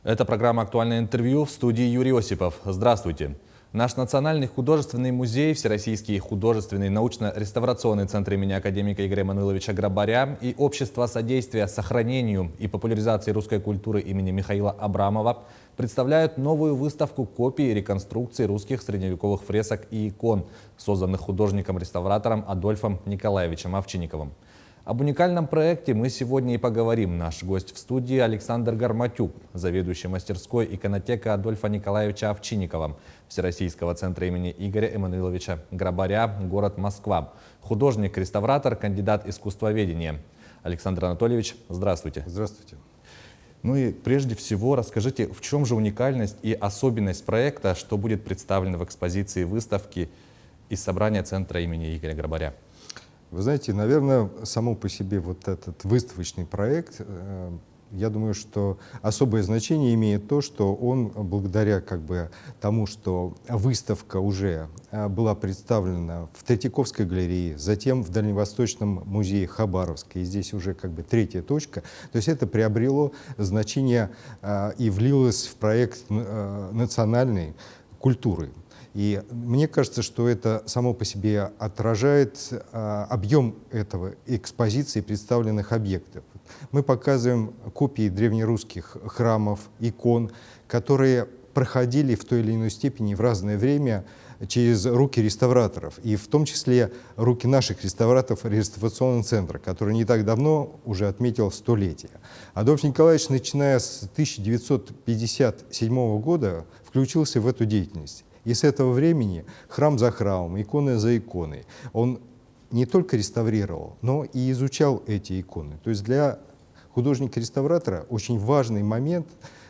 Это программа «Актуальное интервью», в студии Юрий Осипов. Здравствуйте. Наш Национальный художественный музей, Всероссийский художественный научно-реставрационный центр имени академика Игоря Эммануиловича Грабаря и Общество содействия сохранению и популяризации русской культуры имени Михаила Абрамова представляют новую выставку копий и реконструкций русских средневековых фресок и икон, созданных художником-реставратором Адольфом Николаевичем Овчинниковым. Об уникальном проекте мы сегодня и поговорим. Наш гость в студии Александр Гарматюк, заведующий мастерской иконотека Адольфа Николаевича Овчинникова, Всероссийского центра имени Игоря Эммануиловича Грабаря, город Москва, художник-реставратор, кандидат искусствоведения. Александр Анатольевич, здравствуйте. Здравствуйте. Ну и прежде всего расскажите, в чем же уникальность и особенность проекта, что будет представлено в экспозиции выставки из собрания центра имени Игоря Грабаря? Вы знаете, наверное, само по себе вот этот выставочный проект, я думаю, что особое значение имеет то, что он, благодаря тому, что выставка уже была представлена в Третьяковской галерее, затем в Дальневосточном музее Хабаровска, и здесь уже третья точка, то есть это приобрело значение и влилось в проект национальной культуры. И мне кажется, что это само по себе отражает объем этого экспозиции представленных объектов. Мы показываем копии древнерусских храмов, икон, которые проходили в той или иной степени в разное время через руки реставраторов, и в том числе руки наших реставраторов реставрационного центра, который не так давно уже отметил 100-летие. Адольф Николаевич, начиная с 1957 года, включился в эту деятельность. И с этого времени храм за храмом, икона за иконой, он не только реставрировал, но и изучал эти иконы. То есть для художника-реставратора очень важный момент,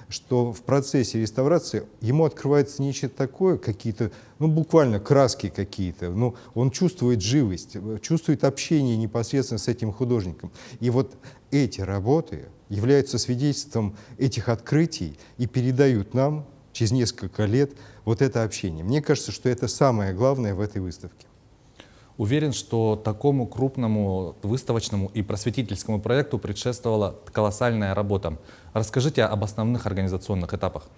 что в процессе реставрации ему открывается нечто такое, какие-то, буквально краски какие-то, он чувствует живость, чувствует общение непосредственно с этим художником. И вот эти работы являются свидетельством этих открытий и передают нам через несколько лет вот это общение. Мне кажется, что это самое главное в этой выставке. Уверен, что такому крупному выставочному и просветительскому проекту предшествовала колоссальная работа. Расскажите об основных организационных этапах.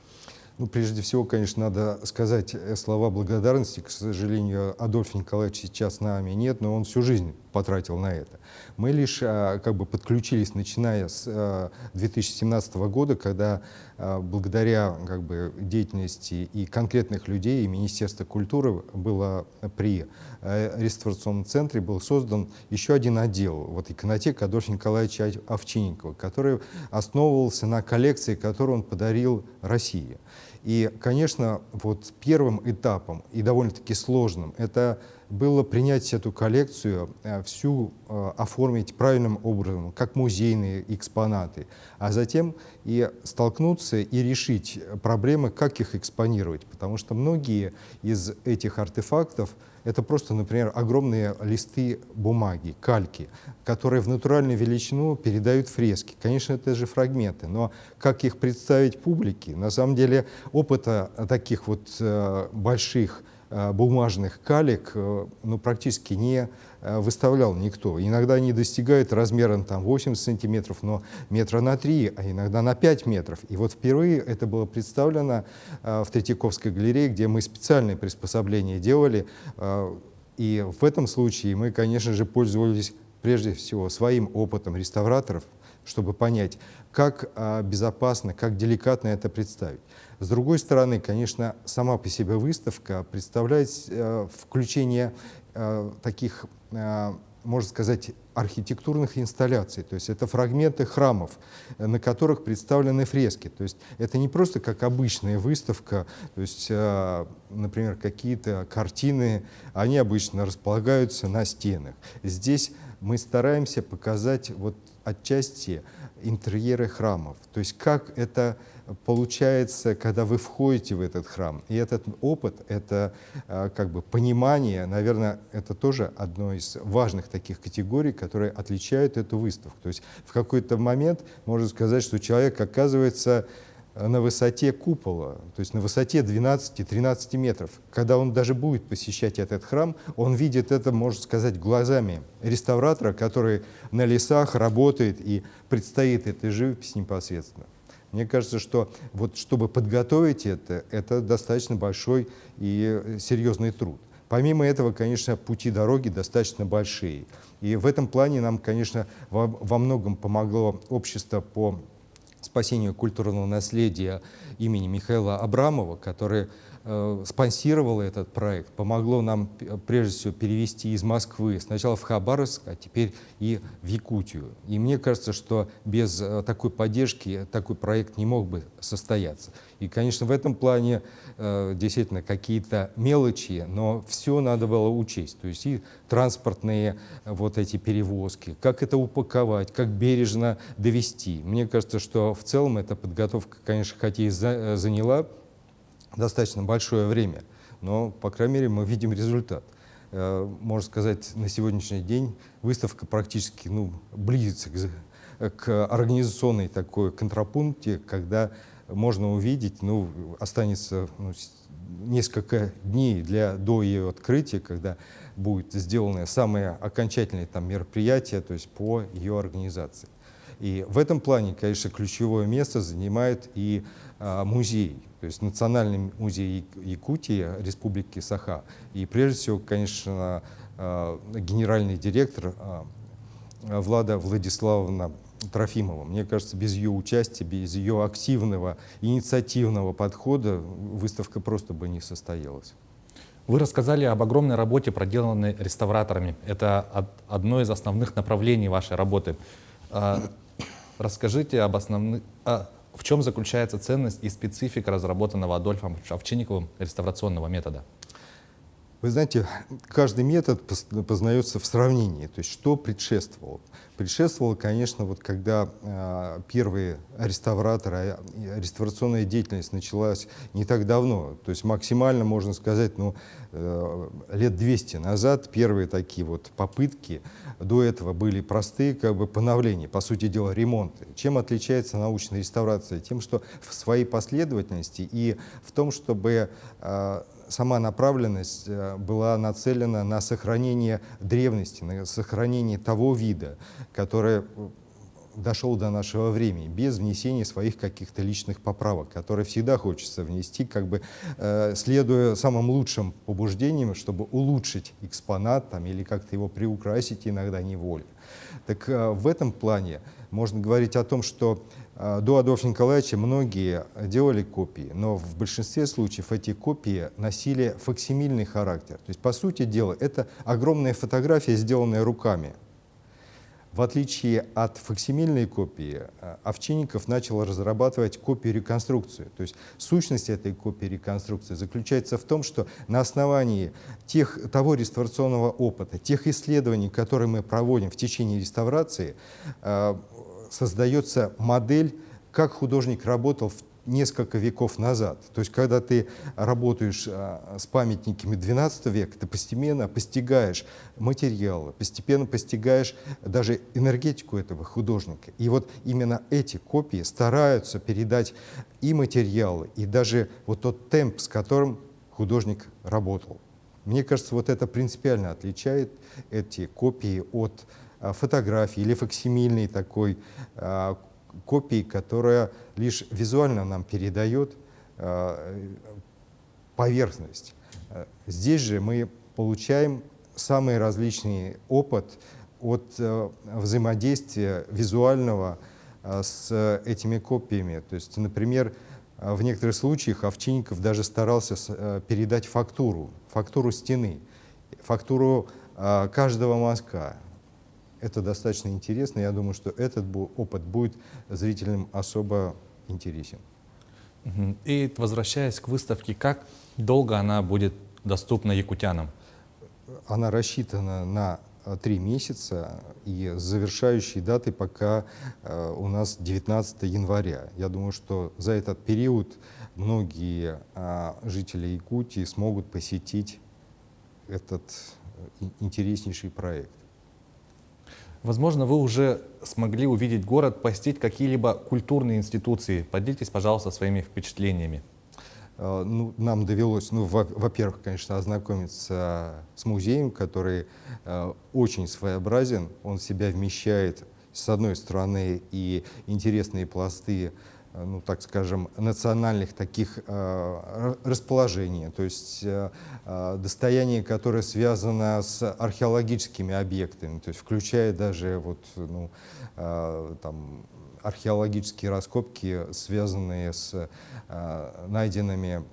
Прежде всего, конечно, надо сказать слова благодарности. К сожалению, Адольфа Николаевича сейчас с нами нет, но он всю жизнь потратил на это. Мы лишь подключились, начиная с 2017 года, когда благодаря деятельности и конкретных людей, и Министерства культуры было при реставрационном центре был создан еще один отдел, иконотека Адольфа Николаевича Овчинникова, который основывался на коллекции, которую он подарил России. И, конечно, первым этапом, и довольно-таки сложным, это было принять эту коллекцию, всю оформить правильным образом, как музейные экспонаты, а затем и столкнуться и решить проблемы, как их экспонировать, потому что многие из этих артефактов это просто, например, огромные листы бумаги, кальки, которые в натуральную величину передают фрески. Конечно, это же фрагменты, но как их представить публике? На самом деле опыта таких больших бумажных калек практически не выставлял никто. Иногда они достигают размера 80 сантиметров, но метра на 3, а иногда на 5 метров. И впервые это было представлено в Третьяковской галерее, где мы специальные приспособления делали. И в этом случае мы, конечно же, пользовались прежде всего своим опытом реставраторов, чтобы понять, как безопасно, как деликатно это представить. С другой стороны, конечно, сама по себе выставка представляет включение таких, можно сказать, архитектурных инсталляций. То есть это фрагменты храмов, на которых представлены фрески. То есть это не просто как обычная выставка, то есть, например, какие-то картины, они обычно располагаются на стенах. Здесь мы стараемся показать отчасти интерьеры храмов. То есть как это получается, когда вы входите в этот храм. И этот опыт, это понимание, наверное, это тоже одно из важных таких категорий, которые отличают эту выставку. То есть в какой-то момент можно сказать, что человек оказывается на высоте купола, то есть на высоте 12-13 метров. Когда он даже будет посещать этот храм, он видит это, можно сказать, глазами реставратора, который на лесах работает и предстоит этой живописи непосредственно. Мне кажется, что вот чтобы подготовить это достаточно большой и серьезный труд. Помимо этого, конечно, пути дороги достаточно большие. И в этом плане нам, конечно, во многом помогло общество по спасению культурного наследия имени Михаила Абрамова, которое спонсировало этот проект, помогло нам, прежде всего, перевести из Москвы сначала в Хабаровск, а теперь и в Якутию. И мне кажется, что без такой поддержки такой проект не мог бы состояться. И, конечно, в этом плане действительно какие-то мелочи, но все надо было учесть. То есть и транспортные вот эти перевозки, как это упаковать, как бережно довести. Мне кажется, что в целом эта подготовка, конечно, хотя и заняла достаточно большое время, но, по крайней мере, мы видим результат. Можно сказать, на сегодняшний день выставка практически близится к организационной такой контрапункте, когда можно увидеть, останется несколько дней до ее открытия, когда будет сделано самое окончательное мероприятие, то есть по ее организации. И в этом плане, конечно, ключевое место занимает и музей, то есть Национальный музей Якутии Республики Саха. И прежде всего, конечно, генеральный директор Влада Владиславовна Трофимова. Мне кажется, без ее участия, без ее активного, инициативного подхода выставка просто бы не состоялась. Вы рассказали об огромной работе, проделанной реставраторами. Это одно из основных направлений вашей работы. Расскажите об основных... В чем заключается ценность и специфика разработанного Адольфом Овчинниковым реставрационного метода? Вы знаете, каждый метод познается в сравнении. То есть что предшествовало? Предшествовало, конечно, когда первые реставраторы, реставрационная деятельность началась не так давно. То есть максимально, можно сказать, лет 200 назад первые такие попытки. До этого были простые поновления, по сути дела ремонты. Чем отличается научная реставрация? Тем, что в своей последовательности и в том, чтобы сама направленность была нацелена на сохранение древности, на сохранение того вида, который дошел до нашего времени, без внесения своих каких-то личных поправок, которые всегда хочется внести, следуя самым лучшим побуждениям, чтобы улучшить экспонат или как-то его приукрасить иногда невольно. Так в этом плане можно говорить о том, что до Адольфа Николаевича многие делали копии, но в большинстве случаев эти копии носили факсимильный характер. То есть, по сути дела, это огромная фотография, сделанная руками. В отличие от факсимильной копии, Овчинников начал разрабатывать копию-реконструкцию. То есть сущность этой копии-реконструкции заключается в том, что на основании того реставрационного опыта, тех исследований, которые мы проводим в течение реставрации, создается модель, как художник работал несколько веков назад. То есть, когда ты работаешь с памятниками XII века, ты постепенно постигаешь материалы, постепенно постигаешь даже энергетику этого художника. И вот именно эти копии стараются передать и материалы, и даже тот темп, с которым художник работал. Мне кажется, это принципиально отличает эти копии от фотографии или факсимильной такой копии, которая лишь визуально нам передает поверхность. Здесь же мы получаем самый различный опыт от взаимодействия визуального с этими копиями. То есть, например, в некоторых случаях Овчинников даже старался передать фактуру стены, фактуру каждого мазка. Это достаточно интересно. Я думаю, что этот опыт будет зрителям особо интересен. И возвращаясь к выставке, как долго она будет доступна якутянам? Она рассчитана на 3 месяца, и завершающей датой пока у нас 19 января. Я думаю, что за этот период многие жители Якутии смогут посетить этот интереснейший проект. Возможно, вы уже смогли увидеть город, посетить какие-либо культурные институции. Поделитесь, пожалуйста, своими впечатлениями. Нам довелось, во-первых, конечно, ознакомиться с музеем, который очень своеобразен. Он в себя вмещает, с одной стороны, и интересные пласты ну, так скажем, национальных таких расположений, то есть достояние, которое связано с археологическими объектами, то есть включая даже вот, ну, там, археологические раскопки, связанные с найденными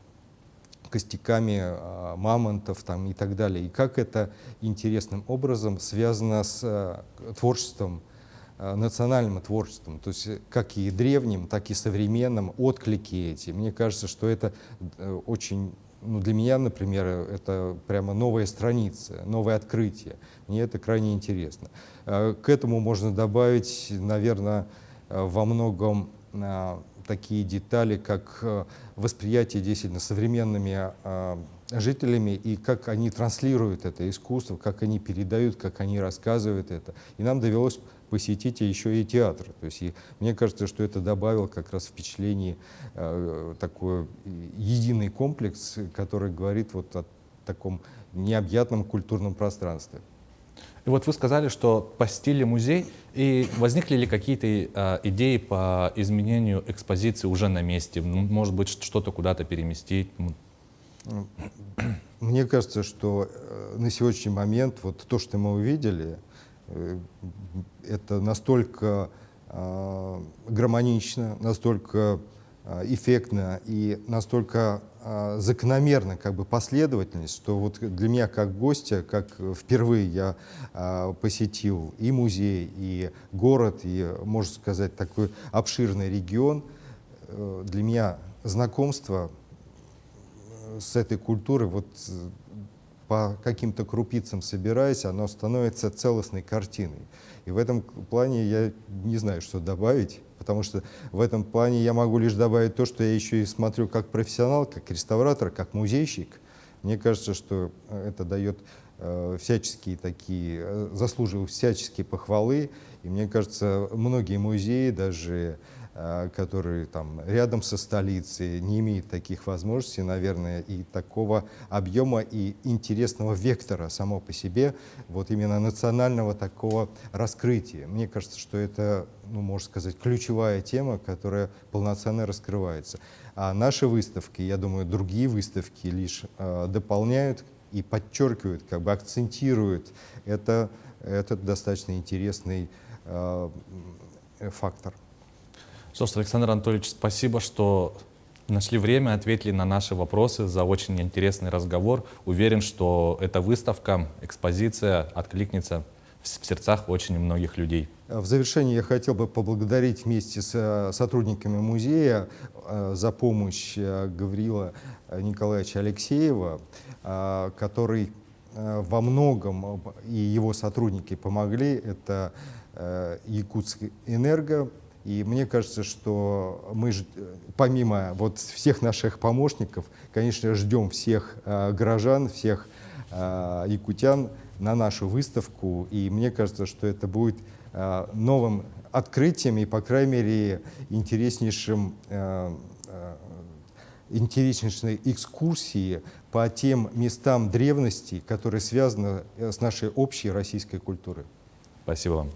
костяками мамонтов там, и так далее. И как это интересным образом связано с творчеством, национальным творчеством, то есть как и древним, так и современным, отклики эти. Мне кажется, что это очень, ну, для меня, например, это прямо новая страница, новое открытие. Мне это крайне интересно. К этому можно добавить, наверное, во многом такие детали, как восприятие действительно современными жителями и как они транслируют это искусство, как они передают, как они рассказывают это. И нам довелось посетить еще и театр. То есть, и мне кажется, что это добавило как раз впечатлений, такой единый комплекс, который говорит вот о таком необъятном культурном пространстве. И вот вы сказали, что посетили музей, и возникли ли какие-то идеи по изменению экспозиции уже на месте? Может быть, что-то куда-то переместить? Мне кажется, что на сегодняшний момент вот то, что мы увидели, это настолько гармонично, настолько эффектно и настолько закономерно, как бы последовательность, что вот для меня как гостя, как впервые я посетил и музей, и город, и, можно сказать, такой обширный регион, для меня знакомство с этой культурой, вот по каким-то крупицам собираясь, оно становится целостной картиной. И в этом плане я не знаю, что добавить, потому что в этом плане я могу лишь добавить то, что я еще и смотрю как профессионал, как реставратор, как музейщик. Мне кажется, что это дает всяческие такие, заслуживает всяческие похвалы. И мне кажется, многие музеи, даже которые там рядом со столицей, не имеют таких возможностей, наверное, и такого объема и интересного вектора само по себе, вот именно национального такого раскрытия. Мне кажется, что это, ну, можно сказать, ключевая тема, которая полноценно раскрывается. А наши выставки, я думаю, другие выставки лишь дополняют и подчеркивают, как бы акцентируют этот достаточно интересный фактор. Что ж, Александр Анатольевич, спасибо, что нашли время, ответили на наши вопросы, за очень интересный разговор. Уверен, что эта выставка, экспозиция откликнется в сердцах очень многих людей. В завершение я хотел бы поблагодарить вместе с сотрудниками музея за помощь Гавриила Николаевича Алексеева, который во многом и его сотрудники помогли. Это Якутскэнерго. И мне кажется, что мы, помимо вот всех наших помощников, конечно, ждем всех горожан, всех якутян на нашу выставку. И мне кажется, что это будет новым открытием и, по крайней мере, интереснейшей экскурсией по тем местам древности, которые связаны с нашей общей российской культурой. Спасибо вам.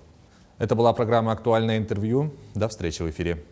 Это была программа «Актуальное интервью». До встречи в эфире.